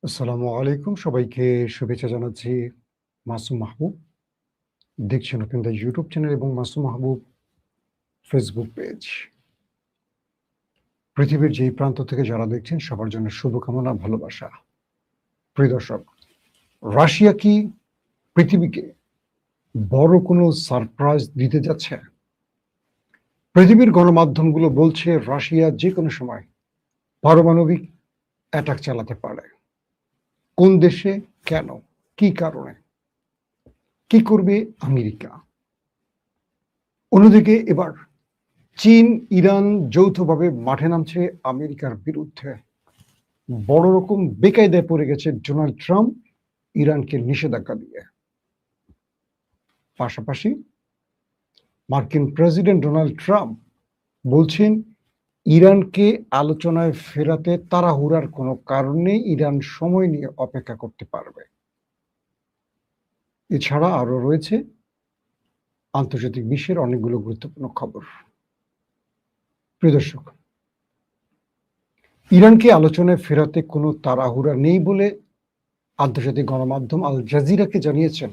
আসসালামু আলাইকুম। সবাইকে শুভেচ্ছা জানাচ্ছি। মাসুম মাহবুব। দেখছেন ওপেন দ্য ইউটিউব চ্যানেল এবং মাসুম মাহবুব ফেসবুক পেজ। পৃথিবীর যেই প্রান্ত থেকে যারা দেখছেন সবার জন্য শুভকামনা, ভালোবাসা। প্রিয় দর্শক, রাশিয়া কি পৃথিবীকে বড় কোনো সারপ্রাইজ দিতে যাচ্ছে? পৃথিবীর গণমাধ্যমগুলো বলছে রাশিয়া যেকোনো সময় পারমাণবিক অ্যাটাক চালাতে পারে। কোন দেশে, কেন, কি কারণে, কি করবে আমেরিকা? অন্যদিকে এবার চীন, ইরান যৌথভাবে মাঠে নামছে আমেরিকার বিরুদ্ধে। বড় রকম বেকায়দায় পড়ে গেছে ডোনাল্ড ট্রাম্প ইরানকে নিষেধাজ্ঞা দিয়ে। পাশাপাশি মার্কিন প্রেসিডেন্ট ডোনাল্ড ট্রাম্প বলছেন ইরানকে আলোচনায় ফেরাতে তাড়াহুড়ার কোনো কারণ নেই, ইরান সময় নিয়ে অপেক্ষা করতে পারবে। এছাড়া আরো রয়েছে আন্তর্জাতিক বিশ্বের অনেকগুলো গুরুত্বপূর্ণ খবর। প্রিয় দর্শক, ইরানকে আলোচনায় ফেরাতে কোনো তাড়াহুড়া নেই বলে আন্তর্জাতিক গণমাধ্যম আল জাজিরাকে জানিয়েছেন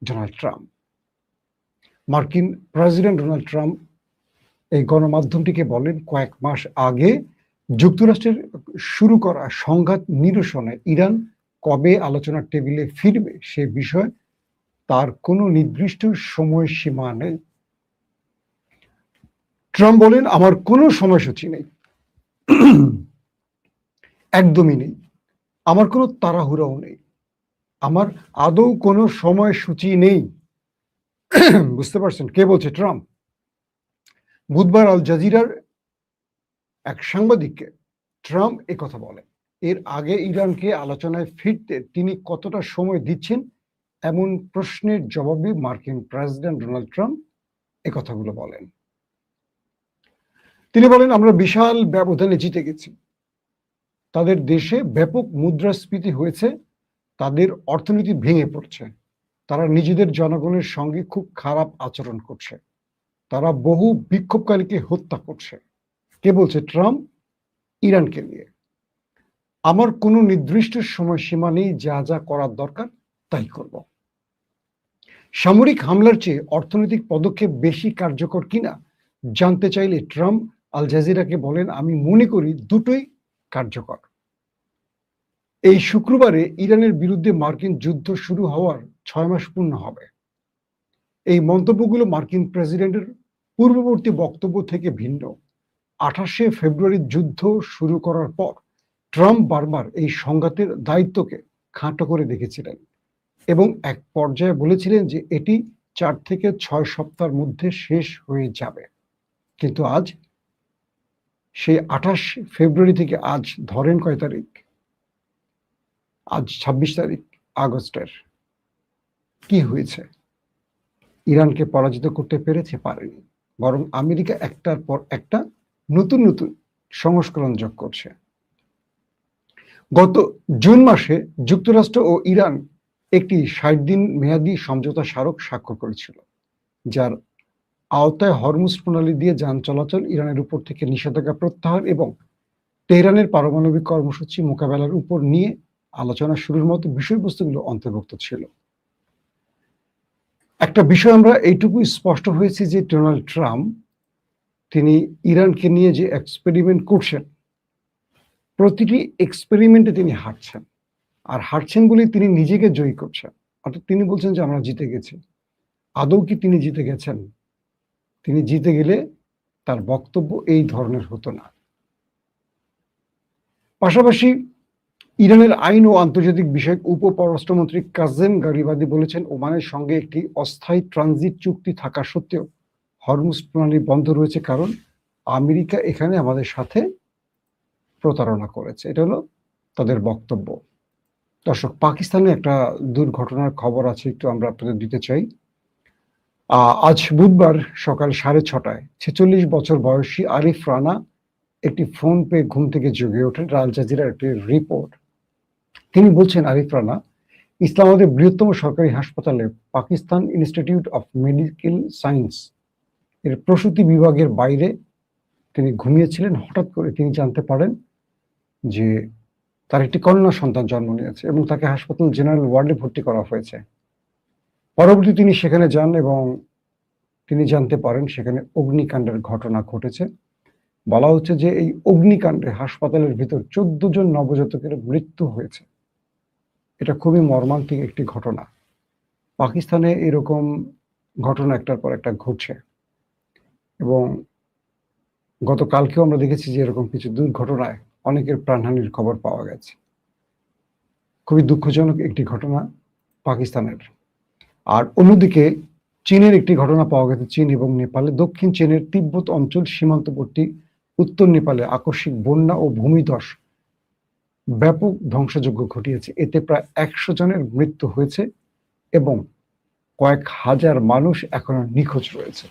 ডোনাল্ড ট্রাম্প। মার্কিন প্রেসিডেন্ট ডোনাল্ড ট্রাম্প এই গণমাধ্যমটিকে বলেন কয়েক মাস আগে যুক্তরাষ্ট্রের শুরু করা সংঘাত নিরসনে ইরান কবে আলোচনার টেবিলে ফিরবে সে বিষয়ে তার কোনো নির্দিষ্ট সময়সীমা নেই। ট্রাম্প বলেন, আমার কোনো সময়সূচি নেই, একদমই নেই। আমার কোনো তাড়াহুড়াও নেই, আমার আদৌ কোনো সময়সূচি নেই। বুঝতে পারছেন কে বলছে? ট্রাম্প। বুধবার আল জাজিরার এক সাংবাদিককে ট্রাম্প একথা বলেন। এর আগে ইরানকে আলোচনায় ফিরতে তিনি কতটা সময় দিচ্ছেন এমন প্রশ্নের জবাবে মার্কিন প্রেসিডেন্ট ডোনাল্ড ট্রাম্প একথাগুলো বলেন। তিনি বলেন, আমরা বিশাল ব্যবধানে জিতে গেছি, তাদের দেশে ব্যাপক মুদ্রাস্ফীতি হয়েছে, তাদের অর্থনীতি ভেঙে পড়ছে, তারা নিজেদের জনগণের সঙ্গে খুব খারাপ আচরণ করছে, তারা বহু বিক্ষোভকারীকে হত্যা করছে। কে বলছে? ট্রাম্প ইরানকে নিয়ে। আমার কোনো নির্দিষ্ট সময়সীমা নেই, যা যা করার দরকার তাই করব। সামরিক হামলার চেয়ে অর্থনৈতিক পদক্ষেপ বেশি কার্যকর কিনা জানতে চাইলে ট্রাম্প আল জাজিরাকে বলেন, আমি মনে করি দুটোই কার্যকর। এই শুক্রবারে ইরানের বিরুদ্ধে মার্কিন যুদ্ধ শুরু হওয়ার 6 মাস পূর্ণ হবে। এই মন্তব্যগুলো মার্কিন প্রেসিডেন্টের পূর্ববর্তী বক্তব্য থেকে ভিন্ন। 28শে ফেব্রুয়ারি যুদ্ধ শুরু করার পর ট্রাম্প বারবার এই সংঘাতের দায়িত্বকে খাটো করে দেখেছিলেন এবং এক পর্যায়ে বলেছিলেন যে এটি 4 থেকে 6 সপ্তাহের মধ্যে শেষ হয়ে যাবে। কিন্তু আজ সেই 28 ফেব্রুয়ারি থেকে আজ ধরেন কয় তারিখ? আজ 26 তারিখ আগস্টের। কি হয়েছে? ইরানকে পরাজিত করতে পেরেছে? পারেনি। বরং আমেরিকা একটার পর একটা নতুন নতুন সংস্করণ যোগ করছে। গত জুন মাসে যুক্তরাষ্ট্র ও ইরান একটি 60 দিন মেয়াদী সমঝোতা স্মারক স্বাক্ষর করেছিল, যার আওতায় হরমুজ প্রণালী দিয়ে যান চলাচল, ইরানের উপর থেকে নিষেধাজ্ঞা প্রত্যাহার এবং তেহরানের পারমাণবিক কর্মসূচি মোকাবেলার উপর নিয়ে আলোচনা শুরুর মতো বিষয়বস্তুগুলো অন্তর্ভুক্ত ছিল। একটা বিষয় আমরা এইটুকু স্পষ্ট হয়েছে যে ডোনাল্ড ট্রাম্প তিনি ইরানকে নিয়ে যে এক্সপেরিমেন্ট করছেন, প্রতিটি এক্সপেরিমেন্টে তিনি হারছেন, আর হারছেন বলে তিনি নিজেকে জয়ী করছেন। অর্থাৎ তিনি বলছেন যে আমরা জিতে গেছি। আদৌ কি তিনি জিতে গেছেন? তিনি জিতে গেলে তার বক্তব্য এই ধরনের হতো না। পাশাপাশি ইরানের আইন ও আন্তর্জাতিক বিষয়ক উপপররাষ্ট্রমন্ত্রী কাজেম গারিবাদি বলেছেন, ওমানের সঙ্গে একটি অস্থায়ী ট্রানজিট চুক্তি থাকা সত্ত্বেও হরমুজ প্রণালী বন্ধ রয়েছে কারণ আমেরিকা এখানে আমাদের সাথে প্রতারণা করেছে। এটা হলো তাদের বক্তব্য। দর্শক, পাকিস্তানে একটা দুর্ঘটনার খবর আছে, একটু আমরা আপনাদের দিতে চাই। আজ বুধবার সকাল 6:30টায় 46 বছর বয়সী আরিফ রানা একটি ফোন পেয়ে ঘুম থেকে জেগে ওঠেন। আল জাজিরার একটি রিপোর্ট। তিনি বলছেন, আরিফ রানা ইসলামাবাদের বৃহত্তম সরকারি হাসপাতালে Pakistan institute of medical science এর প্রসূতি বিভাগের বাইরে তিনি ঘুমিয়েছিলেন। হঠাৎ করে তিনি জানতে পারেন যে তার একটি কন্যা সন্তান জন্ম নিয়েছে এবং তাকে হাসপাতাল জেনারেল ওয়ার্ডে ভর্তি করা হয়েছে। পরবর্তী তিনি সেখানে যান এবং তিনি জানতে পারেন সেখানে অগ্নিকাণ্ডের ঘটনা ঘটেছে। বলা হচ্ছে যে এই অগ্নিকাণ্ডে হাসপাতালের ভিতর 14 জন নবজাতকের মৃত্যু হয়েছে। এটা খুবই মর্মান্তিক একটি ঘটনা। পাকিস্তানে এরকম ঘটনা একটার পর একটা ঘটছে এবং গতকালকেও আমরা দেখেছি যে এরকম কিছু দুর্ঘটনায় অনেকের প্রাণহানির খবর পাওয়া গেছে। খুবই দুঃখজনক একটি ঘটনা পাকিস্তানের। আর অন্যদিকে চীনের একটি ঘটনা পাওয়া গেছে চীন এবং নেপালে। দক্ষিণ চীনের তিব্বত অঞ্চল সীমান্তবর্তী উত্তর নেপালে আকস্মিক বন্যা ও ভূমিধস ব্যাপক ধ্বংসযজ্ঞ ঘটিয়েছে। এতে প্রায় 100 জনের মৃত্যু হয়েছে এবং কয়েক হাজার মানুষ এখনো নিখোঁজ রয়েছে।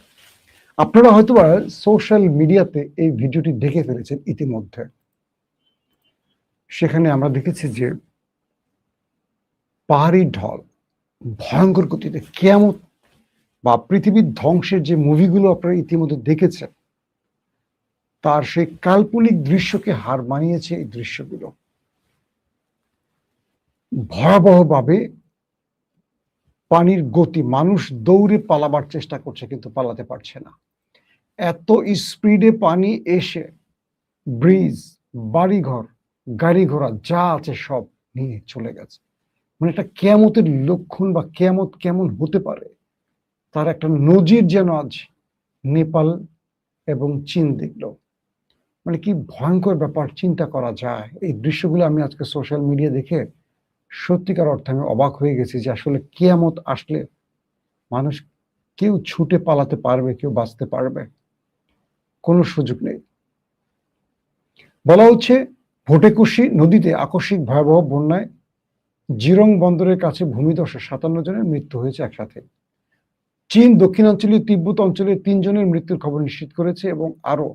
আপনারা হয়তোবা সোশ্যাল মিডিয়াতে এই ভিডিওটি দেখে ফেলেছেন ইতিমধ্যে। সেখানে আমরা দেখেছি যে পাহাড়ি ঢল ভয়ঙ্কর গতিতে কিয়ামত বা পৃথিবীর ধ্বংসের যে মুভিগুলো আপনারা ইতিমধ্যে দেখেছেন তার সেই কাল্পনিক দৃশ্যকে হার মানিয়েছে এই দৃশ্যগুলো। ভয়াবহভাবে পানির গতি, মানুষ দৌড়ে পালাবার চেষ্টা করছে কিন্তু পালাতে পারছে না। এত স্পিডে পানি এসে ব্রিজ, বাড়িঘর, গাড়ি ঘোড়া যা আছে সব নিয়ে চলে গেছে। মানে একটা কিয়ামতের লক্ষণ বা কিয়ামত কেমন হতে পারে তার একটা নজির যেন আজ নেপাল এবং চীন দেখল। মানে কি ভয়ঙ্কর ব্যাপার, চিন্তা করা যায়। এই দৃশ্যগুলো আমি আজকে সোশ্যাল মিডিয়া দেখে সত্যিকার অর্থে আমি অবাক হয়ে গেছি যে আসলে কিয়ামত আসলে মানুষ কেউ ছুটে পালাতে পারবে, কেউ বাঁচতে পারবে? কোনো সুযোগ নেই। বলা হচ্ছে ভোটেকুশি নদীতে আকস্মিক ভয়াবহ বন্যায় জিরং বন্দরের কাছে ভূমিধসে 57 জনের মৃত্যু হয়েছে একসাথে। চীন দক্ষিণাঞ্চলীয় তিব্বত অঞ্চলে 3 জনের মৃত্যুর খবর নিশ্চিত করেছে এবং আরো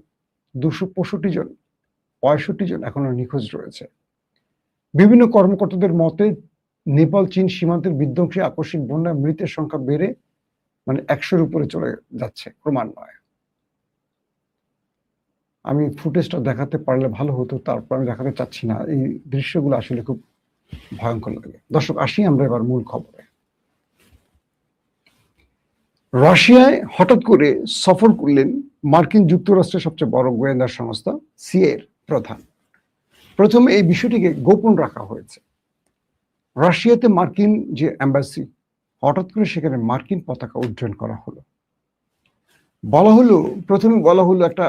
265 জন এখনো নিখোঁজ রয়েছে। বিভিন্ন কর্মকর্তাদের মতে নেপাল চীন সীমান্তের বিধ্বংসী আকস্মিক বন্যায় মৃতের সংখ্যা বেড়ে 100-র উপরে চলে যাচ্ছে ক্রমান্বয়ে। আমি ফুটেজটা দেখাতে পারলে ভালো হতো, তারপর আমি দেখাতে চাচ্ছি না। এই দৃশ্যগুলো আসলে খুব ভয়ঙ্কর লাগে। দর্শক, আসি আমরা এবার মূল খবরে। রাশিয়ায় হঠাৎ করে সফর করলেন মার্কিন যুক্তরাষ্ট্রের সবচেয়ে বড় গোয়েন্দা সংস্থা সিএর প্রধান। প্রথমে এই বিষয়টিকে গোপন রাখা হয়েছে। রাশিয়াতে মার্কিন যে এম্বাসি, হঠাৎ করে সেখানে মার্কিন পতাকা উড্ডয়ন করা হলো। প্রথমে বলা হলো একটা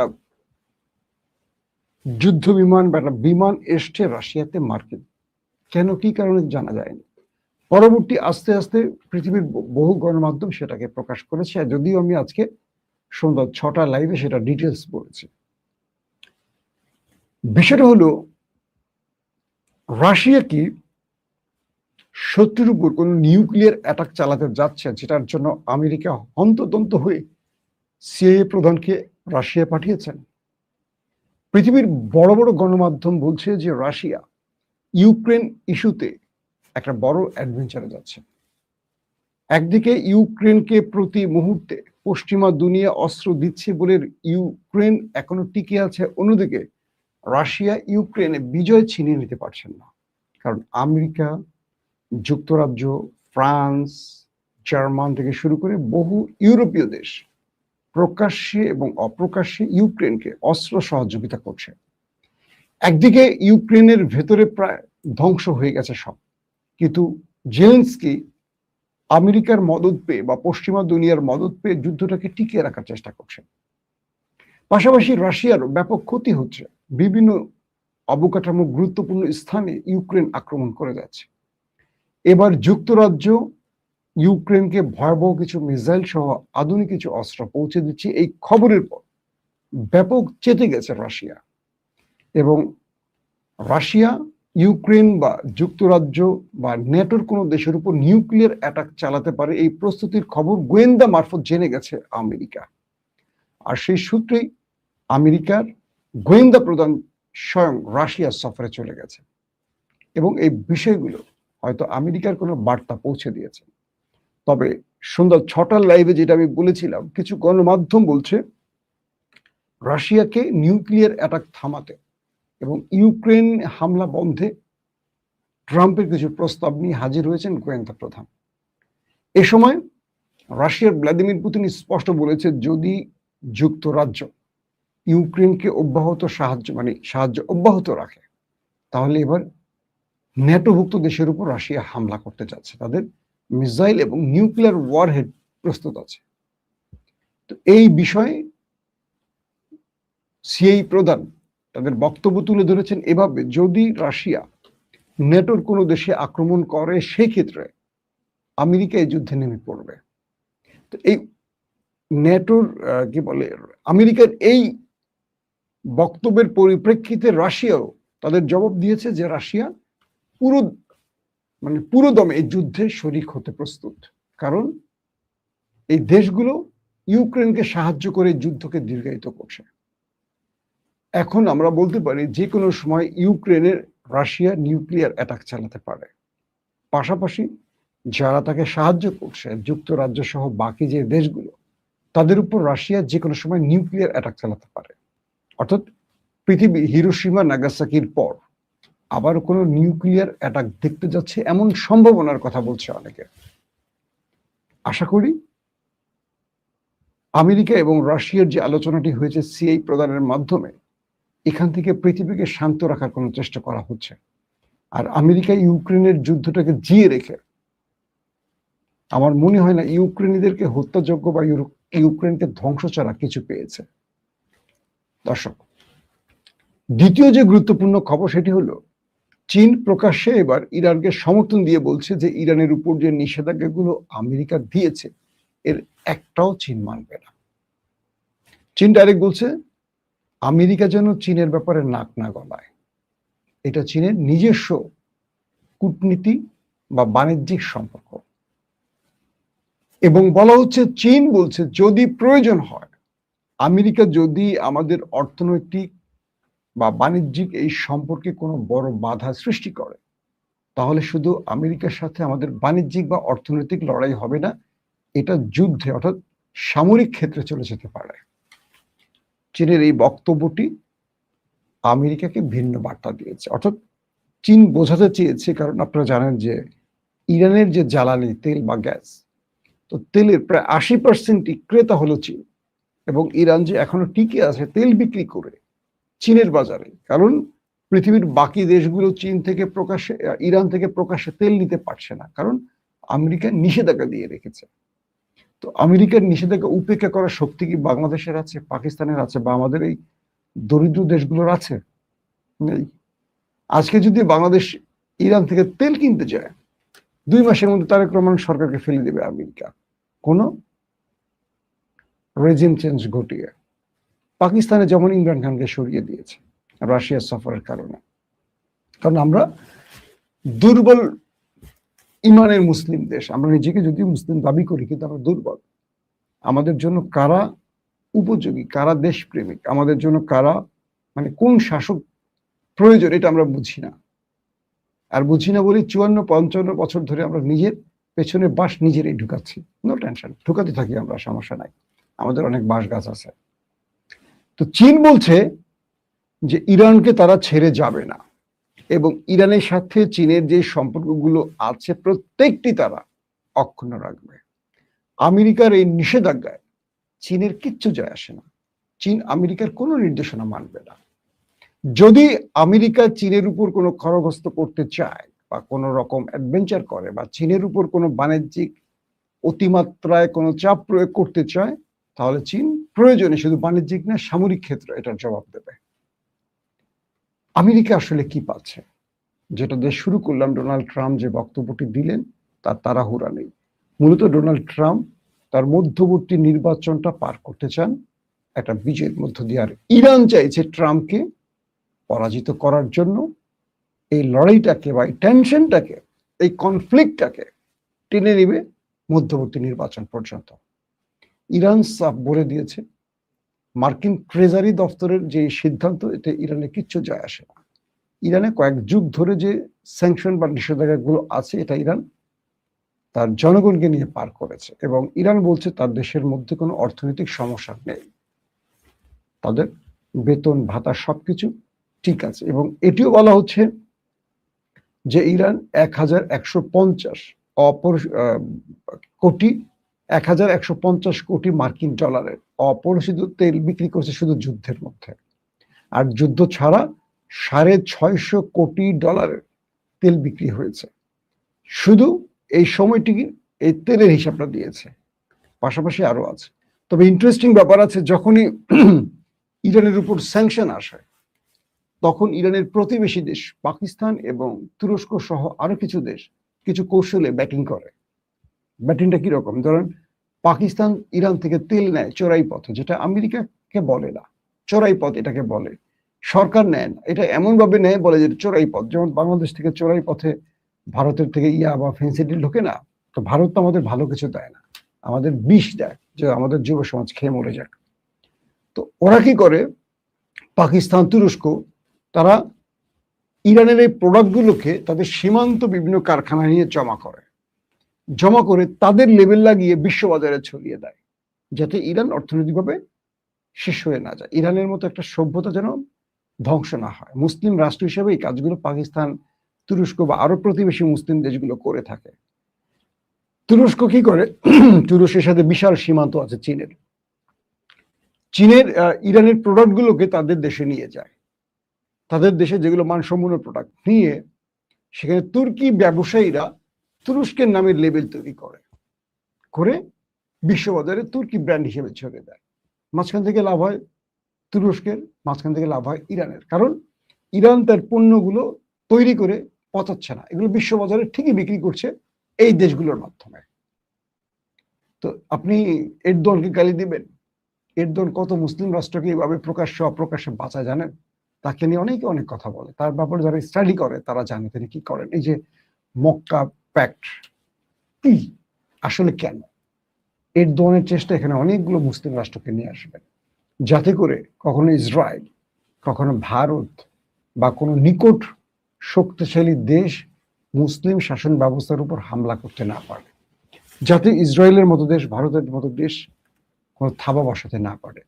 যুদ্ধ বিমান বা একটা বিমান এসছে রাশিয়াতে মার্কিন। কেন, কি কারণে জানা যায়নি। পরবর্তী আস্তে আস্তে পৃথিবীর বহু গণমাধ্যম সেটাকে প্রকাশ করেছে, যদিও আমি আজকে সন্ধ্যা 6টা লাইভে সেটা ডিটেলস বলেছি। বিষয়টা হলো রাশিয়া কি শত্রুর উপর কোন নিউক্লিয়ার অ্যাটাক চালাতে যাচ্ছে, যেটার জন্য আমেরিকা হন্তদন্ত হয়ে সিআইএ প্রধানকে রাশিয়া পাঠিয়েছেন। পৃথিবীর বড় বড় গণমাধ্যম বলছে যে রাশিয়া ইউক্রেন ইস্যুতে একটা বড় অ্যাডভেঞ্চারে যাচ্ছে। একদিকে ইউক্রেনকে প্রতি মুহূর্তে পশ্চিমা দুনিয়া অস্ত্র দিচ্ছে বলে ইউক্রেন এখনো টিকে আছে, অন্যদিকে রাশিয়া ইউক্রেনে বিজয় ছিনিয়ে নিতে পারছেন না। কারণ আমেরিকা, যুক্তরাজ্য, ফ্রান্স, জার্মান থেকে শুরু করে বহু ইউরোপীয় দেশ প্রকাশ্যে এবং অপ্রকাশ্যে ইউক্রেনকে অস্ত্র সহযোগিতা করছে। একদিকে ইউক্রেনের ভেতরে প্রায় ধ্বংস হয়ে গেছে সব, কিন্তু জেলেনস্কি আমেরিকার মদত পেয়ে বা পশ্চিমা দুনিয়ার মদত পেয়ে যুদ্ধটাকে টিকিয়ে রাখার চেষ্টা করছেন। পাশাপাশি রাশিয়ারও ব্যাপক ক্ষতি হচ্ছে। বিভিন্ন অবকাঠামো গুরুত্বপূর্ণ স্থানে ইউক্রেন আক্রমণ করে যাচ্ছে। এবার যুক্তরাজ্য ইউক্রেনকে ভয়াবহ কিছু মিসাইল সহ আধুনিক কিছু অস্ত্র পৌঁছে দিচ্ছে। এই খবরের পর ব্যাপক চেতে গেছে রাশিয়া, এবং রাশিয়া ইউক্রেন বা যুক্তরাজ্য বা নেটোর কোনো দেশের উপর নিউক্লিয়ার অ্যাটাক চালাতে পারে এই প্রস্তুতির খবর গোয়েন্দা মারফত জেনে গেছে আমেরিকা। আর সেই সূত্রেই আমেরিকার গোয়েন্দা প্রধান স্বয়ং রাশিয়া সফরে চলে গেছে এবং এই বিষয়গুলো হয়তো আমেরিকার কোনো বার্তা পৌঁছে দিয়েছে। তবে সন্ধ্যা 6টার লাইভে যেটা আমি বলেছিলাম, কিছু গণমাধ্যম বলছে রাশিয়াকে নিউক্লিয়ার অ্যাটাক থামাতে এবং ইউক্রেন হামলা বন্ধে ট্রাম্পের কিছু প্রস্তাব নিয়ে হাজির হয়েছেন গোয়েন্দা প্রধান। এ সময় রাশিয়ার ভ্লাদিমির পুতিন স্পষ্ট বলেছে, যদি যুক্তরাজ্য ইউক্রেনকে সাহায্য অব্যাহত রাখে, তাহলে এবার ন্যাটোভুক্ত দেশের উপর রাশিয়া হামলা করতে যাচ্ছে, তাদের মিসাইল এবং নিউক্লিয়ার ওয়ারহেড প্রস্তুত আছে। তো এই বিষয়ে সিআই প্রধান তাদের বক্তব্য তুলে ধরেছেন এভাবে, যদি রাশিয়া ন্যাটোর কোনো দেশে আক্রমণ করে, সেক্ষেত্রে আমেরিকা এই যুদ্ধে নেমে পড়বে। তো এই ন্যাটোর আমেরিকার এই বক্তব্যের পরিপ্রেক্ষিতে রাশিয়াও তাদের জবাব দিয়েছে যে রাশিয়া পুরোদমে এই যুদ্ধে শরিক হতে প্রস্তুত, কারণ এই দেশগুলো ইউক্রেনকে সাহায্য করে যুদ্ধকে দীর্ঘায়িত করছে। এখন আমরা বলতে পারি যে কোনো সময় ইউক্রেনের রাশিয়া নিউক্লিয়ার অ্যাটাক চালাতে পারে। পাশাপাশি যারা তাকে সাহায্য করছে, যুক্তরাজ্য সহ বাকি যে দেশগুলো, তাদের উপর রাশিয়া যে কোনো সময় নিউক্লিয়ার অ্যাটাক চালাতে পারে। অর্থাৎ পৃথিবী হিরোশিমা নাগাসাকির পর আবার কোনো নিউক্লিয়ার অ্যাটাক দেখতে যাচ্ছে, এমন সম্ভাবনার কথা বলছে অনেকে। আশা করি আমেরিকা এবং রাশিয়ার যে আলোচনাটি হয়েছে সিআই প্রদানের মাধ্যমে, এখান থেকে পৃথিবীকে শান্ত রাখার কোনো চেষ্টা করা হচ্ছে। আর আমেরিকা ইউক্রেনের যুদ্ধটাকে জিয়ে রেখে আমার মনে হয় না ইউক্রেনীদেরকে হত্যাযোগ্য বা ইউক্রেনকে ধ্বংস ছাড়া কিছু পেয়েছে। দর্শক, দ্বিতীয় যে গুরুত্বপূর্ণ খবর সেটি হলো, চীন প্রকাশ্যে এবার ইরানকে সমর্থন দিয়ে বলছে যে ইরানের উপর যে নিষেধাজ্ঞাগুলো আমেরিকা দিয়েছে, এর একটাও চীন মানবে না। চীন ডাইরেক্ট বলছে আমেরিকা যেন চীনের ব্যাপারে নাক না গলায়। এটা চীনের নিজস্ব কূটনীতি বা বাণিজ্যিক সম্পর্ক। এবং বলা হচ্ছে, চীন বলছে যদি প্রয়োজন হয়, আমেরিকা যদি আমাদের অর্থনৈতিক বা বাণিজ্যিক এই সম্পর্কে কোনো বড় বাধা সৃষ্টি করে, তাহলে শুধু আমেরিকার সাথে আমাদের বাণিজ্যিক বা অর্থনৈতিক লড়াই হবে না, এটা যুদ্ধে অর্থাৎ সামরিক ক্ষেত্রে চলে যেতে পারে। চীনের এই বক্তব্যটি আমেরিকাকে ভিন্ন বার্তা দিয়েছে। অর্থাৎ চীন বোঝাতে চেয়েছে, কারণ আপনারা জানেন যে ইরানের যে জ্বালানি তেল বা গ্যাস, তো তেলের প্রায় 80% ক্রেতা হলো চীন, এবং ইরান যে এখনো টিকে আছে তেল বিক্রি করে চীনের বাজারে, কারণ পৃথিবীর বাকি দেশগুলো ইরান থেকে প্রকাশ্যে তেল নিতে পারছে না, কারণ আমেরিকা নিষেধাজ্ঞা দিয়ে রেখেছে। তো আমেরিকার নিষেধাজ্ঞা উপেক্ষা করার শক্তি কি বাংলাদেশের আছে, পাকিস্তানের আছে, বা আমাদের এই দরিদ্র দেশগুলোর আছে? নেই। আজকে যদি বাংলাদেশ ইরান থেকে তেল কিনতে যায়, 2 মাসের মধ্যে তারেক রহমান সরকারকে ফেলে দেবে আমেরিকা, কোনো রেজিম চেঞ্জ ঘটিয়ে। পাকিস্তানে যেমন ইমরান খানকে সরিয়ে দিয়েছে রাশিয়ার সফরের কারণে, কারণ আমরা দুর্বল ইমানের মুসলিম দেশ। আমরা নিজেকে যদিও মুসলিম দাবি করি, কিন্তু আমরা দুর্বল। আমাদের জন্য কারা উপযোগী, কারা দেশপ্রেমিক, আমাদের জন্য কারা কোন শাসক প্রয়োজন, এটা আমরা বুঝি না। আর বুঝি না বলি 54-55 বছর ধরে আমরা নিজের পেছনে বাঁশ নিজেরাই ঢুকাচ্ছি। নো টেনশন, ঢুকাতে থাকি আমরা, সমস্যা নাই, আমাদের অনেক বাঁশ গাছ আছে। তো চীন বলছে যে ইরানকে তারা ছেড়ে যাবে না, এবং ইরানের সাথে চীনের যে সম্পর্কগুলো আছে প্রত্যেকটি তারা অক্ষুণ্ণ রাখবে। আমেরিকার এই নিষেধাজ্ঞায় চীনের কিচ্ছু যায় আসে না। চীন আমেরিকার কোনো নির্দেশনা মানবে না। যদি আমেরিকা চীনের উপর কোনো খড়গহস্ত করতে চায় বা কোনো রকম অ্যাডভেঞ্চার করে, বা চীনের উপর কোনো বাণিজ্যিক অতিমাত্রায় কোনো চাপ প্রয়োগ করতে চায়, তাহলে চীন প্রয়োজনে শুধু বাণিজ্যিক না, সামরিক ক্ষেত্রে এটার জবাব দেবে। আমেরিকা আসলে কি পাচ্ছে? যেটা দিয়ে শুরু করলাম, ডোনাল্ড ট্রাম্প যে বক্তব্যটি দিলেন তার তাড়াহুড়া নেই। মূলত ডোনাল্ড ট্রাম্প তার মধ্যবর্তী নির্বাচনটা পার করতে চান একটা বিজয়ের মধ্য দিয়ে, আর ইরান চাইছে ট্রাম্পকে পরাজিত করার জন্য এই লড়াইটাকে বা এই টেনশনটাকে, এই কনফ্লিক্টটাকে টেনে নেবে মধ্যবর্তী নির্বাচন পর্যন্ত। ইরান সাফ বলে দিয়েছে, মার্কিন ট্রেজারি দপ্তরের যে সিদ্ধান্ত, এতে ইরানে কিচ্ছু যায় আসে না। ইরানে কয়েক যুগ ধরে যে স্যাংশন বা নিষেধাজ্ঞাগুলো আছে, এটা ইরান তার জনগণকে নিয়ে পার করেছে, এবং ইরান বলছে তার দেশের মধ্যে কোনো অর্থনৈতিক সমস্যা নেই, তাদের বেতন ভাতা সবকিছু ঠিক আছে। এবং এটিও বলা হচ্ছে যে ইরান 1150 কোটি মার্কিন ডলারের অপরিশোধিত তেল বিক্রি করছে শুধু যুদ্ধের মধ্যে, আর যুদ্ধ ছাড়া 650 কোটি ডলারের তেল বিক্রি হয়েছে। শুধু এই সময়টি এই তেলের হিসাবটা দিয়েছে, পাশাপাশি আরো আছে। তবে ইন্টারেস্টিং ব্যাপার আছে, যখনই ইরানের উপর স্যাংশন আসে তখন ইরানের প্রতিবেশী দেশ পাকিস্তান এবং তুরস্ক সহ আরো কিছু দেশ কিছু কৌশলে ব্যাটিং করে। ব্যাটিংটা কিরকম? ধরেন পাকিস্তান ইরান থেকে তেল নেয় চোরাই পথে, যেটা আমেরিকাকে বলে না, চোরাই পথ এটাকে বলে, সরকার নেয় না, এটা এমন ভাবে নেয় বলে যে চোরাই পথ। যেমন বাংলাদেশ থেকে চোরাই পথে ভারতের থেকে ইয়া বা ফেন্সিডিল ঢোকে না, তো ভারত তো আমাদের ভালো কিছু দেয় না, আমাদের বিষ দেয় যে আমাদের যুব সমাজ খেয়ে মরে যাক। তো ওরা কি করে, পাকিস্তান তুরস্ক তারা ইরানের এই প্রোডাক্টগুলোকে তাদের সীমান্ত বিভিন্ন কারখানায় নিয়ে জমা করে তাদের লেভেল লাগিয়ে বিশ্ববাজারে ছড়িয়ে দেয়, যাতে ইরান অর্থনৈতিকভাবে শেষ হয়ে না যায়, ইরানের মতো একটা সভ্যতা যেন ধ্বংস না হয়। মুসলিম রাষ্ট্র হিসেবে এই কাজগুলো পাকিস্তান, তুরস্ক বা আরো প্রতিবেশী মুসলিম দেশগুলো করে থাকে। তুরস্ক কি করে, তুরস্কের সাথে বিশাল সীমান্ত আছে চীনের ইরানের প্রোডাক্টগুলোকে তাদের দেশে নিয়ে যায়, তাদের দেশে যেগুলো মানসম্পন্ন প্রোডাক্ট নিয়ে সেখানে তুর্কি ব্যবসায়ীরা তুরস্কের নামের লেবেল তৈরি করে বিশ্ববাজারে তুর্কি ব্র্যান্ড হিসেবে ছড়িয়ে দেয়। মাঝখান থেকে লাভ হয় তুরস্কের, মাঝখান থেকে লাভ হয় ইরানের, কারণ ইরান তার পণ্যগুলো তৈরি করে পচাচ্ছে না, এগুলো বিশ্ববাজারে ঠিকই বিক্রি করছে এই দেশগুলোর মাধ্যমে। তো আপনি এরদোয়ানকে গালি দিবেন? এরদোয়ান কত মুসলিম রাষ্ট্রকে এইভাবে প্রকাশ্যে অপ্রকাশ্যে বাঁচায় জানেন? তাকে নিয়ে অনেকে অনেক কথা বলে, তার ব্যাপারে যারা স্টাডি করে তারা জানে তিনি কি করেন। এই যে মক্কা প্যাক্ট কি আসলে, কেন এরদোয়ানের চেষ্টা এখানে অনেকগুলো মুসলিম রাষ্ট্রকে নিয়ে আসবেন, যাতে করে কখনো ইসরায়েল, কখনো ভারত বা কোনো নিকট শক্তিশালী দেশ মুসলিম শাসন ব্যবস্থার উপর হামলা করতে না পারে, যাতে ইসরায়েলের মতো দেশ, ভারতের মতো দেশ কোনো থাবা বসাতে না পারে।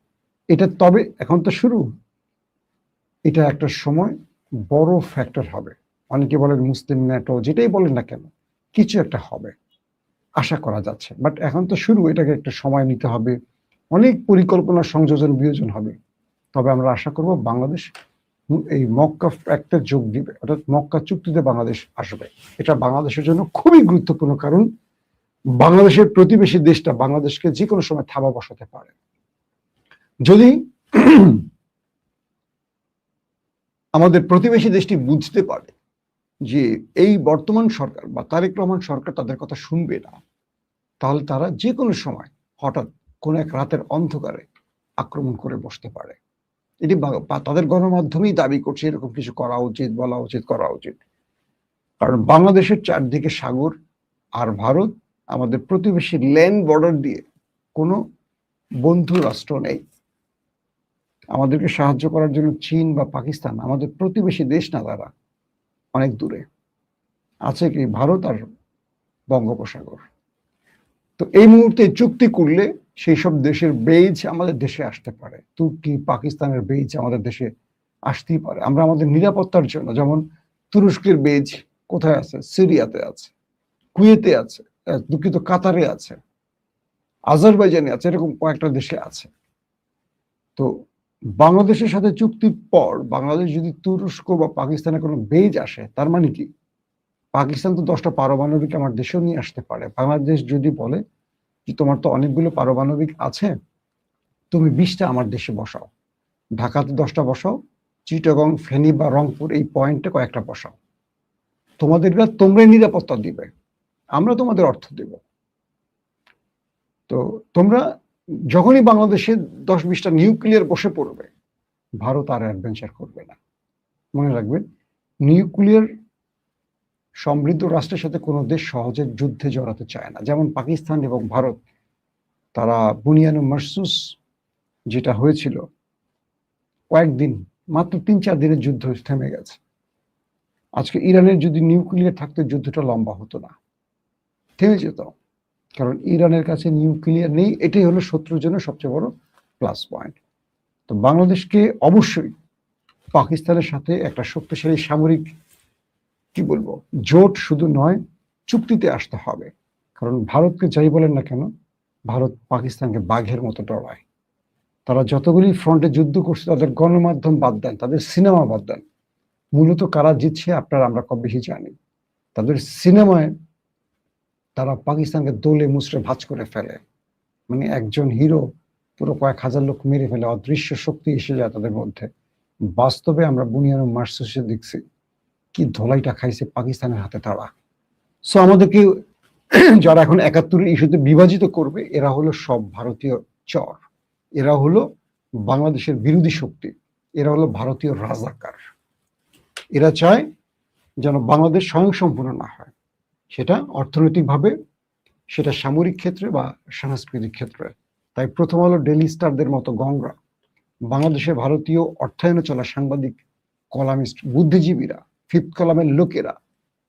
এটা তবে এখন তো শুরু, এটা একটা সময় বড় ফ্যাক্টর হবে। অনেকে বলেন মুসলিম ন্যাটো, যেটাই বলেন না কেন কিছু একটা হবে আশা করা যাচ্ছে, বাট এখন তো শুরু, এটাকে একটা সময় নিতে হবে, অনেক পরিকল্পনা সংযোজন বিয়োজন হবে। তবে আমরা আশা করব বাংলাদেশ এই মক্কা প্যাক্টে যোগ দিবে, অর্থাৎ মক্কা চুক্তিতে বাংলাদেশ আসবে। এটা বাংলাদেশের জন্য খুবই গুরুত্বপূর্ণ, কারণ বাংলাদেশের প্রতিবেশী দেশটা বাংলাদেশকে যে কোনো সময় থাবা বসাতে পারে। যদি আমাদের প্রতিবেশী দেশটি বুঝতে পারে যে এই বর্তমান সরকার বা তারেক রহমান সরকার তাদের কথা শুনবে না, তাহলে তারা যে কোনো সময় হঠাৎ কোনো এক রাতের অন্ধকারে আক্রমণ করে বসতে পারে। এটি তাদের গণমাধ্যমেই দাবি করছে এরকম কিছু করা উচিত, বলা উচিত, করা উচিত। কারণ বাংলাদেশের চারদিকে সাগর, আর ভারত আমাদের প্রতিবেশী ল্যান্ড বর্ডার দিয়ে কোনো বন্ধু রাষ্ট্র নেই। আমাদেরকে সাহায্য করার জন্য চীন বা পাকিস্তান আমাদের প্রতিবেশী দেশ না, তারা অনেক দূরে আছে কি ভারত আর বঙ্গোপসাগর। তো এই মুহূর্তে চুক্তি করলে সেই সব দেশের বেজ আমাদের দেশে আসতে পারে, তুর্কি পাকিস্তানের বেজ আমাদের দেশে আসতেই পারে। আমরা আমাদের নিরাপত্তার জন্য, যেমন তুরস্কের বেজ কোথায় আছে, সিরিয়াতে আছে, কুয়েতে আছে, দুঃখিত কাতারে আছে, আজারবাইজানে আছে, এরকম কয়েকটা দেশে আছে। তো বাংলাদেশের সাথে চুক্তির পর বাংলাদেশ যদি তুরস্ক বা পাকিস্তানের কোনো বেজ আসে, তার মানে কি পাকিস্তান তো 10টা পারমাণবিক আমার দেশেও নিয়ে আসতে পারে। বাংলাদেশ যদি বলে যে তোমার তো অনেকগুলো পারমাণবিক আছে, তুমি 20টা আমার দেশে বসাও, ঢাকাতে 10টা বসাও, চিটাগং, ফেনী বা রংপুর এই পয়েন্টে কয়েকটা বসাও, তোমরাই নিরাপত্তা দিবে, আমরা তোমাদের অর্থ দেব। তো তোমরা যখনই বাংলাদেশে 10-20টা নিউক্লিয়ার বসে পড়বে, ভারত আর অ্যাডভেঞ্চার করবে না। মনে রাখবেন, নিউক্লিয়ার সমৃদ্ধ রাষ্ট্রের সাথে কোনো দেশ সহজে যুদ্ধে জড়াতে চায় না। যেমন পাকিস্তান এবং ভারত, তারা বুনিয়ান মারসুস যেটা হয়েছিল কয়েকদিন, মাত্র 3-4 দিনের যুদ্ধ থেমে গেছে। আজকে ইরানের যদি নিউক্লিয়ার থাকতো যুদ্ধটা লম্বা হতো না, থেমে যেত, কারণ ইরানের কাছে নিউক্লিয়ার নেই। এটাই হলো শত্রুর জন্য সবচেয়ে বড় প্লাস পয়েন্ট। তো বাংলাদেশকে অবশ্যই পাকিস্তানের সাথে একটা শক্তিশালী সামরিক কি বলবো, জোট শুধু নয়, চুক্তিতে আসতে হবে। কারণ ভারতকে যাই বলেন না কেন, ভারত পাকিস্তানকে বাঘের মতো ডরায়। তারা যতগুলি ফ্রন্টে যুদ্ধ করছে, তাদের গণমাধ্যম বাদ দেন, তাদের সিনেমা বাদ দেন, মূলত কারা জিতছে আপনারা আমরা কম বেশি জানি। তাদের সিনেমায় তারা পাকিস্তানকে দোলে মুচড়ে ভাঁজ করে ফেলে। মানে একজন হিরো পুরো কয়েক হাজার লোক মেরে ফেলে, অদৃশ্য শক্তি এসে যায় তাদের মধ্যে। বাস্তবে আমরা বুনিয়ানো মার্সেসে দেখছি কি ধলাইটা খাইছে পাকিস্তানের হাতে তারা। সো আমাদেরকে যারা এখন ৭১-এর ইস্যুতে বিভাজিত করবে, এরা হলো সব ভারতীয় চর, এরা হলো বাংলাদেশের বিরোধী শক্তি, এরা হলো ভারতীয় রাজাকার। এরা চায় যেন বাংলাদেশ স্বয়ংসম্পূর্ণ না হয়, সেটা অর্থনৈতিকভাবে, সেটা সামরিক ক্ষেত্রে বা সাংস্কৃতিক ক্ষেত্রে। তাই প্রথম আলো, ডেইলি স্টারদের মতো গংরা, বাংলাদেশে ভারতীয় অর্থায়নে চলা সাংবাদিক, কলামিস্ট, বুদ্ধিজীবীরা, ফিফথ কলামের লোকেরা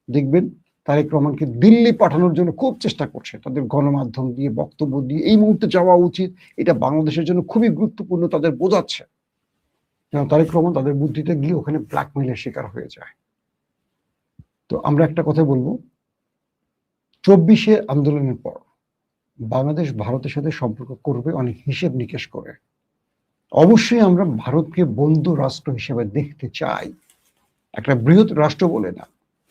দেখবেন তারেক রহমানকে দিল্লি পাঠানোর জন্য খুব চেষ্টা করছে, তাদের গণমাধ্যম দিয়ে, বক্তব্য দিয়ে এই মুহূর্তে যাওয়া উচিত, এটা বাংলাদেশের জন্য খুবই গুরুত্বপূর্ণ, তাদের বোঝাচ্ছে যেন তারেক রহমান তাদের বুদ্ধিতে গিয়ে ওখানে ব্ল্যাকমেইলের শিকার হয়ে যায়। তো আমরা একটা কথা বলবো, ২৪শে আন্দোলনের পর বাংলাদেশ ভারতের সাথে সম্পর্ক করবে অনেক হিসেব নিকেশ করে। অবশ্যই আমরা ভারতকে বন্ধু রাষ্ট্র হিসেবে দেখতে চাই, একটা বৃহৎ রাষ্ট্র বলে না।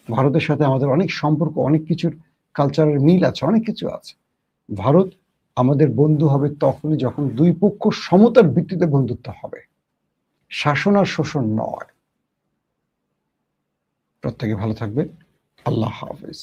ভারতের সাথে আমাদের অনেক সম্পর্ক, অনেক কিছুর কালচারের মিল আছে, অনেক কিছু আছে। ভারত আমাদের বন্ধু হবে তখনই যখন দুই পক্ষ সমতার ভিত্তিতে বন্ধুত্ব হবে, শাসন আর শোষণ নয়। প্রত্যেকে ভালো থাকবে। আল্লাহ হাফেজ।